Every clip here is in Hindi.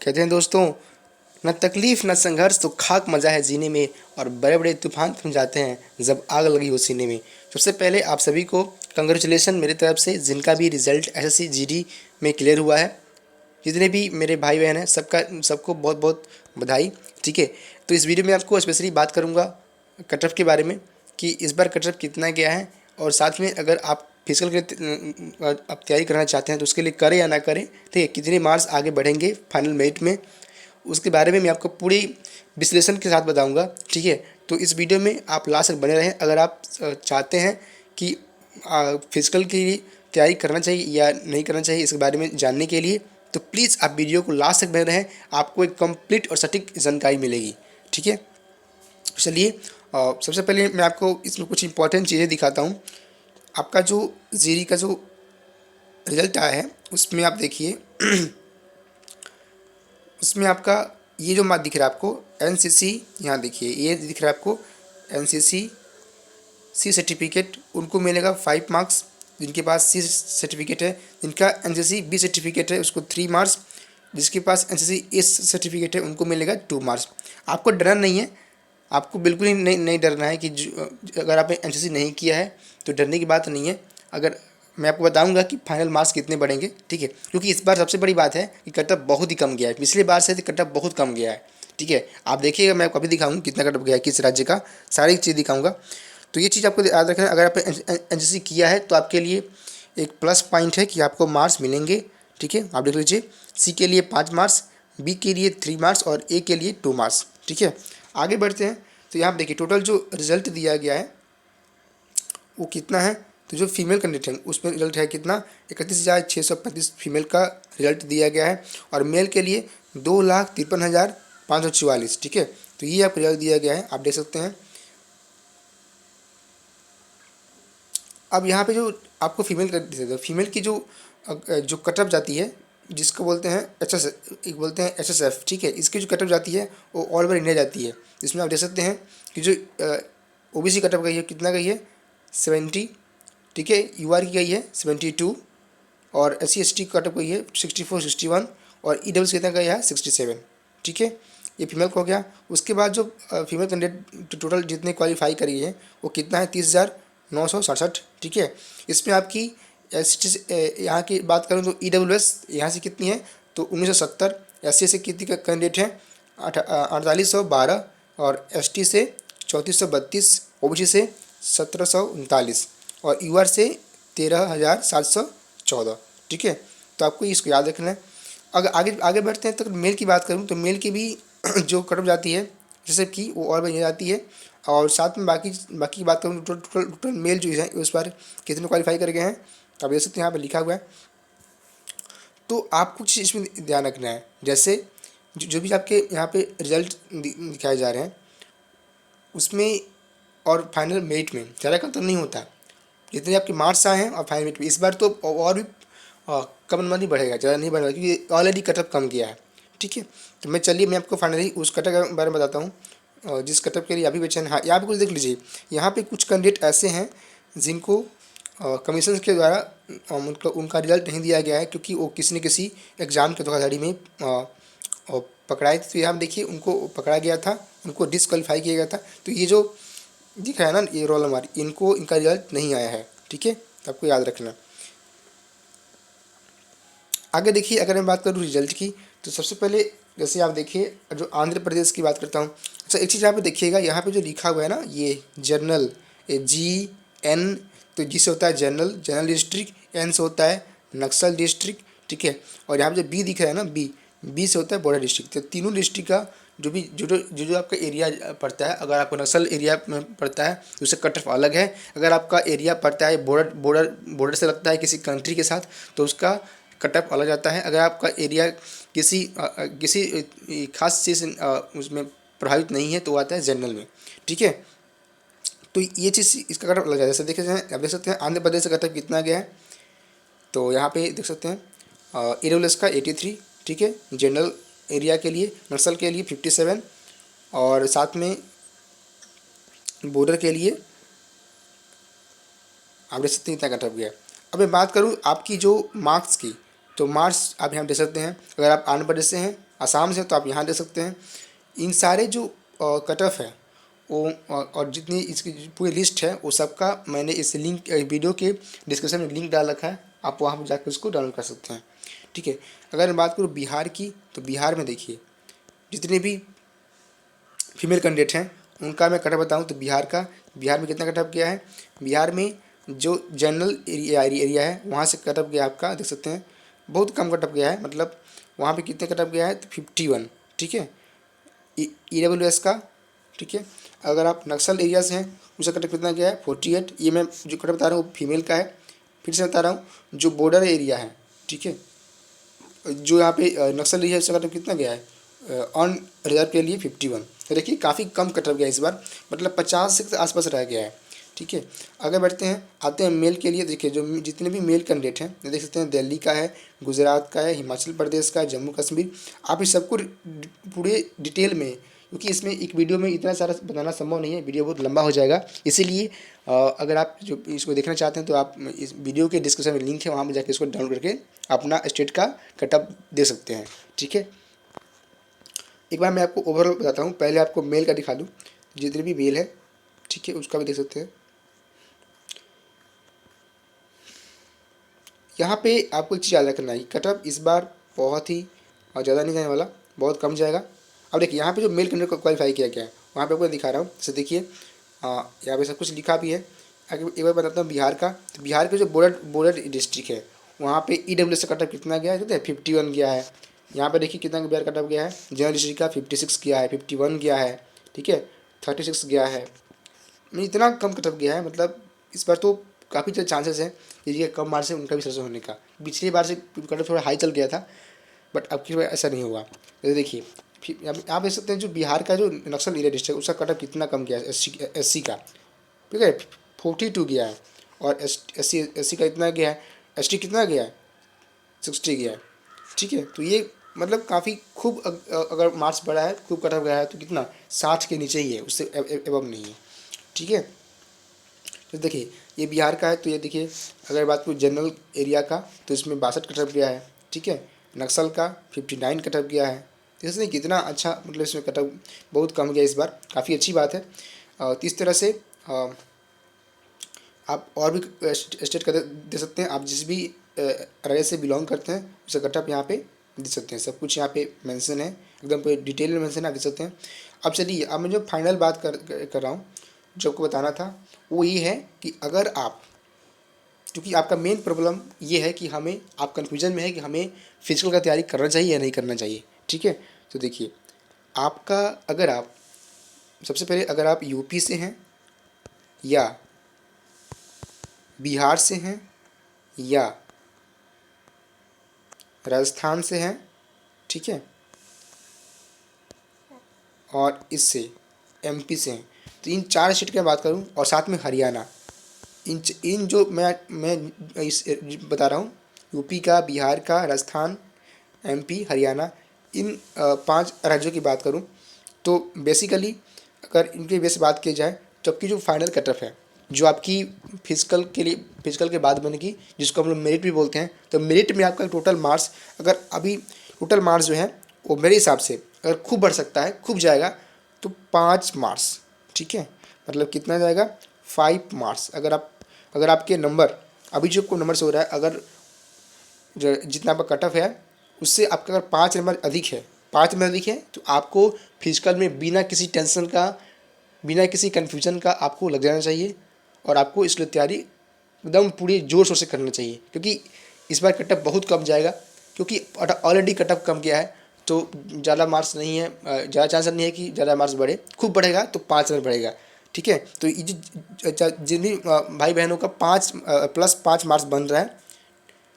कहते हैं दोस्तों, न तकलीफ न संघर्ष तो खाक मज़ा है जीने में, और बड़े बड़े तूफान थम जाते हैं जब आग लगी हो सीने में। सबसे पहले आप सभी को कंग्रेचुलेसन मेरी तरफ से, जिनका भी रिजल्ट एसएससी जीडी में क्लियर हुआ है। जितने भी मेरे भाई बहन हैं सबको बहुत बहुत बधाई। ठीक है, तो इस वीडियो में आपको स्पेशली बात करूँगा कट ऑफ के बारे में कि इस बार कट ऑफ कितना गया है, और साथ में अगर आप फिजिकल के आप तैयारी करना चाहते हैं तो उसके लिए करें या ना करें, ठीक है, कितने मार्क्स आगे बढ़ेंगे फाइनल मेरिट में, उसके बारे में मैं आपको पूरी विश्लेषण के साथ बताऊंगा। ठीक है, तो इस वीडियो में आप लास्ट तक बने रहें। अगर आप चाहते हैं कि फिजिकल की तैयारी करना चाहिए या नहीं करना चाहिए इसके बारे में जानने के लिए, तो प्लीज़ आप वीडियो को लास्ट तक बने रहें, आपको एक कंप्लीट और सटीक जानकारी मिलेगी। ठीक है, चलिए सबसे पहले मैं आपको इसमें कुछ इंपॉर्टेंट चीज़ें दिखाता हूँ। आपका जो जीडी का जो रिजल्ट आया है उसमें आप देखिए उसमें आपका ये जो मार्क दिख रहा है आपको एनसीसी, यहाँ देखिए ये दिख रहा है आपको एनसीसी सी सर्टिफिकेट, उनको मिलेगा 5 मार्क्स। जिनके पास सी सर्टिफिकेट है, जिनका एनसीसी बी सर्टिफिकेट है उसको 3 मार्क्स, जिसके पास एनसीसी एस सर्टिफिकेट है उनको मिलेगा 2 मार्क्स। आपको डरना नहीं है, आपको बिल्कुल ही नहीं डरना है कि अगर आपने एनसीसी नहीं किया है तो डरने की बात नहीं है। अगर मैं आपको बताऊंगा कि फाइनल मार्क्स कितने बढ़ेंगे, ठीक है, क्योंकि इस बार सबसे बड़ी बात है कि कट ऑफ बहुत ही कम गया है, पिछले बार से कट ऑफ बहुत कम गया है। ठीक है, आप देखिएगा, मैं आपको अभी दिखाऊंगा कितना कट ऑफ गया है किस राज्य का, सारी चीज़ दिखाऊंगा। तो ये चीज़ आपको याद रखना है, अगर आपने एनसीसी किया है तो आपके लिए एक प्लस पॉइंट है कि आपको मार्क्स मिलेंगे। ठीक है, आप देख लीजिए, सी के लिए 5 मार्क्स, बी के लिए 3 मार्क्स और ए के लिए 2 मार्क्स। ठीक है, आगे बढ़ते हैं। तो यहाँ देखिए टोटल जो रिजल्ट दिया गया है वो कितना है। तो जो फीमेल कैंडिडेट है उसमें रिजल्ट है कितना, 31,635 फीमेल का रिजल्ट दिया गया है, और मेल के लिए 2,53,544। ठीक है, तो ये आपको रिजल्ट दिया गया है, आप देख सकते हैं। अब यहाँ पे जो आपको फीमेल की जो कट ऑफ जाती है, जिसको बोलते हैं एक बोलते हैं एचएसएफ। ठीक है, इसकी जो कट ऑफ जाती है वो ऑल ओवर इंडिया जाती है। इसमें आप देख सकते हैं कि जो ओबीसी कट ऑफ गई है कितना गई है 70। ठीक है, यूआर की गई है 72, और SC/ST की कट ऑफ गई है 64 61, और ईडब्ल्यूएस कितना गया है 67। ठीक है, ये फीमेल को हो गया। उसके बाद जो फीमेल कैंडिडेट टोटल जितने क्वालिफाई करी है वो कितना है 30,967। ठीक है, इसमें आपकी यहाँ की बात करूँ तो ईडब्ल्यूएस यहाँ से कितनी है तो 1970, SC से कितनी कैंडिडेट है 4812, और ST से 3432, OBC से 1739, और यूआर से 13,714। ठीक है, तो आपको इसको याद रखना है। अगर आगे आगे बढ़ते हैं तो मेल की बात करूँ तो मेल की भी जो कट ऑफ जाती है जैसे कि वो और बढ़ जाती है, और साथ में बाकी की बात करूँ तो टोटल मेल जो है उस पर कितने क्वालिफाई कर गए हैं, अब देख सकते हैं यहाँ पर लिखा हुआ है। तो आपको कुछ इसमें ध्यान रखना है, जैसे जो भी आपके यहाँ पे रिजल्ट दिखाए जा रहे हैं उसमें और फाइनल मेरिट में ज़्यादा अंतर नहीं होता। जितने आपके मार्क्स आए हैं और फाइनल मेरिट में इस बार तो और भी कम नंबर नहीं बढ़ेगा, ज़्यादा नहीं बढ़ेगा, क्योंकि ऑलरेडी कट ऑफ कम गया है। ठीक है, तो मैं आपको फाइनली उस कट ऑफ के बारे में बताता हूँ जिस कट ऑफ के लिए अभी बेचैन। हाँ, यहाँ पे कुछ देख लीजिए, यहाँ पे कुछ कैंडिडेट ऐसे हैं जिनको कमीशन के द्वारा उनका रिजल्ट नहीं दिया गया है, क्योंकि वो किसी न किसी एग्ज़ाम के धोखाधड़ी में पकड़ाए थे। तो यहाँ देखिए उनको पकड़ा गया था, उनको डिसक्वालीफाई किया गया था। तो ये जो दिख रहा है ना ये रोल नंबर, इनका रिजल्ट नहीं आया है। ठीक है, तो आपको याद रखना। आगे देखिए, अगर मैं बात करूँ रिजल्ट की तो सबसे पहले जैसे आप देखिए जो आंध्र प्रदेश की बात करता हूँ। अच्छा, एक चीज़ यहाँ पे देखिएगा, यहाँ पे जो लिखा हुआ है ना ये जनरल, GN, तो जी से होता है जनरल डिस्ट्रिक्ट, N से होता है नक्सल डिस्ट्रिक्ट। ठीक है, और यहाँ पे जो B दिख रहा है ना बी से होता है बॉर्डर डिस्ट्रिक्ट। तो तीनों डिस्ट्रिक्ट का जो आपका एरिया पड़ता है, अगर आपको नक्सल एरिया में पड़ता है तो उससे कट ऑफ अलग है। अगर आपका एरिया पड़ता है बॉर्डर से लगता है किसी कंट्री के साथ तो उसका कट ऑफ अलग आता है। अगर आपका एरिया किसी खास चीज़ उसमें प्रभावित नहीं है तो आता है जनरल में। ठीक है, तो ये चीज़ इसका कट ऑफ अलग है। जैसे आप देख सकते हैं आंध्र प्रदेश का कट ऑफ कितना गया है, तो यहाँ पे देख सकते हैं ईडब्ल्यूएस का 83। ठीक है, जनरल एरिया के लिए, नक्सल के लिए 57, और साथ में बॉर्डर के लिए आप देख सकते हैं इतना कट ऑफ गया। अब मैं बात करूँ आपकी जो मार्क्स की, तो मार्क्स आप यहाँ देख सकते हैं। अगर आप आंध्र प्रदेश से हैं आसाम से तो आप यहाँ देख सकते हैं। इन सारे जो कट ऑफ है वो और जितनी इसकी पूरी लिस्ट है वो सबका मैंने इस लिंक वीडियो के डिस्क्रिप्शन में लिंक डाल रखा है, आप वहाँ पर जाकर उसको डाउनलोड कर सकते हैं। ठीक है, अगर मैं बात करूँ बिहार की, तो बिहार में देखिए जितने भी फीमेल कैंडिडेट हैं उनका मैं कटअप बताऊँ तो बिहार में कितना कटअप गया है। बिहार में जो जनरल एरिया है वहाँ से कटअप गया आपका, देख सकते हैं बहुत कम कटअप गया है, मतलब वहाँ पे कितने कटअप गया है तो 51। ठीक है, EWS का। ठीक है, अगर आप नक्सल एरिया से हैं उसका कटअप कितना गया है 48। ये मैं जो कटअप बता रहा हूँ वो फीमेल का है। फिर से बता रहा हूँ जो बॉर्डर एरिया है, ठीक है, जो यहाँ पे नक्सल एरिया है उसका कटअप कितना गया है ऑन रिजर्व के लिए 51। तो देखिए काफ़ी कम कटअप गया इस बार, मतलब 50 से आसपास रह गया है। ठीक है, आगे बढ़ते हैं, आते हैं मेल के लिए। देखिए जो जितने भी मेल कैंडिडेट हैं देख सकते हैं, दिल्ली का है, गुजरात का है, हिमाचल प्रदेश का है, जम्मू कश्मीर। आप इस सबको पूरे डिटेल में, क्योंकि इसमें एक वीडियो में इतना सारा बताना संभव नहीं है, वीडियो बहुत लंबा हो जाएगा, इसीलिए अगर आप जो इसको देखना चाहते हैं तो आप इस वीडियो के डिस्क्रिप्शन में लिंक है, वहाँ पर जाकर इसको डाउनलोड करके अपना स्टेट का कटअप दे सकते हैं। ठीक है, एक बार मैं आपको ओवरऑल बताता हूँ, पहले आपको मेल का दिखा दूँ, जितने भी मेल है ठीक है उसका भी देख सकते हैं। यहाँ पे आपको एक चीज़ याद रखना है, कटअप इस बार बहुत ही ज़्यादा नहीं जाने वाला, बहुत कम जाएगा। अब देखिए यहाँ पे जो मेल कैंडिडेट को क्वालिफाई किया गया है वहाँ पे आपको दिखा रहा हूँ, जैसे देखिए यहाँ पे सब कुछ लिखा भी है। आगे एक बार बताता हूँ बिहार का, तो बिहार के जो बॉर्डर डिस्ट्रिक्ट है वहाँ पे EWS का कटअप कितना गया है, कहते हैं 51 गया है। यहाँ पे देखिए कितना बिहार कटअप गया है, जनरल डिस्ट्रिक्ट का 56 गया है, 51 गया है। ठीक है, 36 गया है, इतना कम कटअप गया है, मतलब इस बार तो काफ़ी ज़्यादा चांसेस है कि ये कम मार्क्स है उनका भी सिलेक्शन होने का। पिछली बार से कटअप थोड़ा हाई चल गया था, बट अब की बार ऐसा नहीं हुआ। तो देखिए फिर आप देख सकते हैं जो बिहार का जो नक्सल एरिया डिस्ट्रिक्ट है उसका कटअप कितना कम गया है, SC का। ठीक है, 42 गया है, और SC का इतना गया है, ST कितना गया है 60 गया है। ठीक है, तो ये मतलब काफ़ी खूब अगर मार्क्स बढ़ा है, खूब कटअप गया है तो कितना 60 के नीचे ही है, उससे एबव नहीं है। ठीक है, तो देखिए ये बिहार का है, तो ये देखिए अगर बात करूँ जनरल एरिया का तो इसमें 62 कटअप गया है। ठीक है, नक्सल का 59 कटअप गया है। तो इसमें कितना अच्छा, मतलब इसमें कटअप बहुत कम गया इस बार, काफ़ी अच्छी बात है। तो इस तरह से आप और भी स्टेट का दे सकते हैं, आप जिस भी राज्य से बिलोंग करते हैं उसका कटअप यहाँ पे दे सकते हैं, सब कुछ यहाँ पे मेंशन है, एकदम पूरे डिटेल में मेंशन आप दे सकते हैं। अब चलिए, अब मैं जो फाइनल बात कर रहा हूँ जो आपको बताना था वो ये है कि अगर आप, क्योंकि आपका मेन प्रॉब्लम ये है कि हमें, आप कन्फ्यूजन में है कि हमें फिजिकल का तैयारी करना चाहिए या नहीं करना चाहिए। ठीक है, तो देखिए आपका, अगर आप सबसे पहले अगर आप यूपी से हैं या बिहार से हैं या राजस्थान से हैं, ठीक है, और इससे MP से हैं, तो इन 4 स्टेट की बात करूं और साथ में हरियाणा, इन जो मैं इस बता रहा हूँ, यूपी का, बिहार का, राजस्थान, MP, हरियाणा, इन 5 राज्यों की बात करूँ तो बेसिकली अगर इनके बेस बात की जाए तो आपकी जो फाइनल कटअप है जो आपकी फिजिकल के बाद बनेगी, जिसको हम लोग मेरिट भी बोलते हैं, तो मेरिट में आपका टोटल मार्क्स, अगर अभी टोटल मार्क्स जो है वो मेरे हिसाब से अगर खूब बढ़ सकता है, खूब जाएगा तो 5 मार्क्स। ठीक है, मतलब कितना जाएगा 5 मार्क्स। अगर आपके नंबर अभी जो नंबर से हो रहा है, अगर जितना आपका कटअप है उससे आपका अगर 5 नंबर अधिक है, 5 नंबर अधिक है तो आपको फिजिकल में बिना किसी टेंशन का, बिना किसी कन्फ्यूजन का आपको लग जाना चाहिए, और आपको इसलिए तैयारी एकदम पूरी जोर शोर से करना चाहिए, क्योंकि इस बार कटअप बहुत कम जाएगा, क्योंकि ऑलरेडी कटअप कम गया है, तो ज़्यादा मार्क्स नहीं है, ज़्यादा चांस नहीं है कि ज़्यादा मार्क्स बढ़े, खूब बढ़ेगा तो 5 नंबर बढ़ेगा। ठीक है, तो ये जिन भी भाई बहनों का 5 प्लस 5 मार्क्स बन रहा है,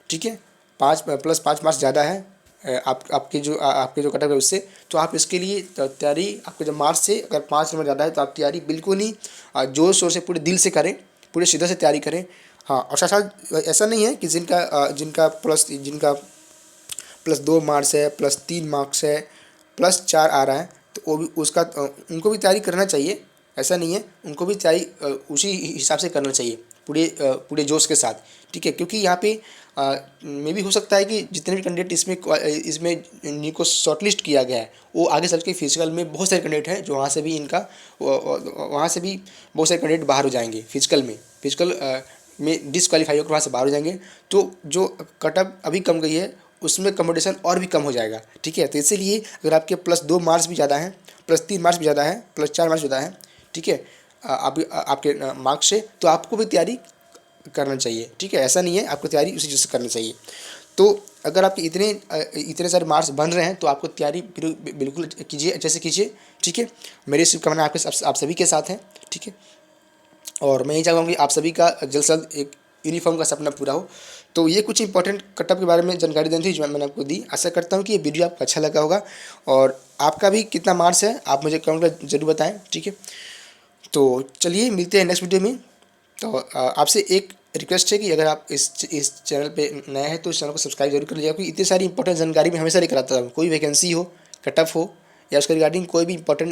ठीक है, 5 प्लस 5 मार्क्स ज़्यादा है आपके जो कटअप है उससे, तो आप इसके लिए तैयारी, आपके जो मार्क्स से अगर 5 नंबर ज़्यादा है तो आप तैयारी बिल्कुल ही जोर शोर से पूरे दिल से करें, पूरे शिद्दत से तैयारी करें। हाँ, और साथ साथ ऐसा नहीं है कि जिनका +2 मार्क्स है, +3 मार्क्स है, +4 आ रहा है तो वो भी उनको भी तैयारी करना चाहिए, ऐसा नहीं है, उनको भी तैयारी उसी हिसाब से करना चाहिए। पूरे जोश के साथ, ठीक है। क्योंकि यहाँ पे मे भी हो सकता है कि जितने भी कैंडिडेट इसमें इनको शॉर्टलिस्ट किया गया है, वो आगे चल के फिजिकल में बहुत सारे कैंडिडेट हैं जो वहाँ से भी वहाँ से भी बहुत सारे कैंडिडेट बाहर हो जाएंगे फिजिकल में डिसक्वालीफाई होकर वहाँ से बाहर हो जाएंगे। तो जो कटअप अभी कम गई है उसमें कंपटीशन और भी कम हो जाएगा, ठीक है। तो इसीलिए अगर आपके +2 मार्क्स भी ज़्यादा हैं, +3 मार्क्स भी ज़्यादा है, +4 मार्क्स ज़्यादा है, ठीक है, आपके मार्क्स से, तो आपको भी तैयारी करना चाहिए, ठीक है। ऐसा नहीं है, आपको तैयारी उसी चीज़ से करनी चाहिए। तो अगर आपके इतने सारे मार्क्स बन रहे हैं तो आपको तैयारी बिल्कुल कीजिए, अच्छे से कीजिए, ठीक है। मेरी शुभकामनाएं आप सभी के साथ हैं, ठीक है। और मैं यही चाहूँगा कि आप सभी का जल्द से जल्द एक यूनिफॉर्म का सपना पूरा हो। तो ये कुछ इंपॉर्टेंट कटअप के बारे में जानकारी देनी थी जो मैंने आपको दी। आशा करता हूँ कि ये वीडियो आपको अच्छा लगा होगा और आपका भी कितना मार्क्स है आप मुझे कमेंट में ज़रूर बताएं, ठीक है। तो चलिए मिलते हैं नेक्स्ट वीडियो में। तो आपसे एक रिक्वेस्ट है कि अगर आप इस चैनल पे नए हैं तो इस चैनल को सब्सक्राइब जरूर कर लीजिएगा, क्योंकि इतनी सारी इंपॉर्टेंट जानकारी मैं हमेशा लेकर आता हूँ। कोई वैकेंसी हो, कटअप हो या उसके रिगार्डिंग कोई भी इंपॉर्टेंट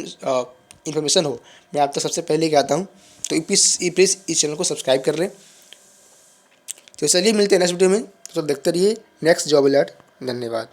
इन्फॉर्मेशन हो, मैं आप तक सबसे पहले लेके आता हूँ। तो प्लीज़ इस चैनल को सब्सक्राइब कर लें। तो चलिए मिलते हैं नेक्स्ट वीडियो में, तो देखते रहिए नेक्स्ट जॉब अलर्ट। धन्यवाद।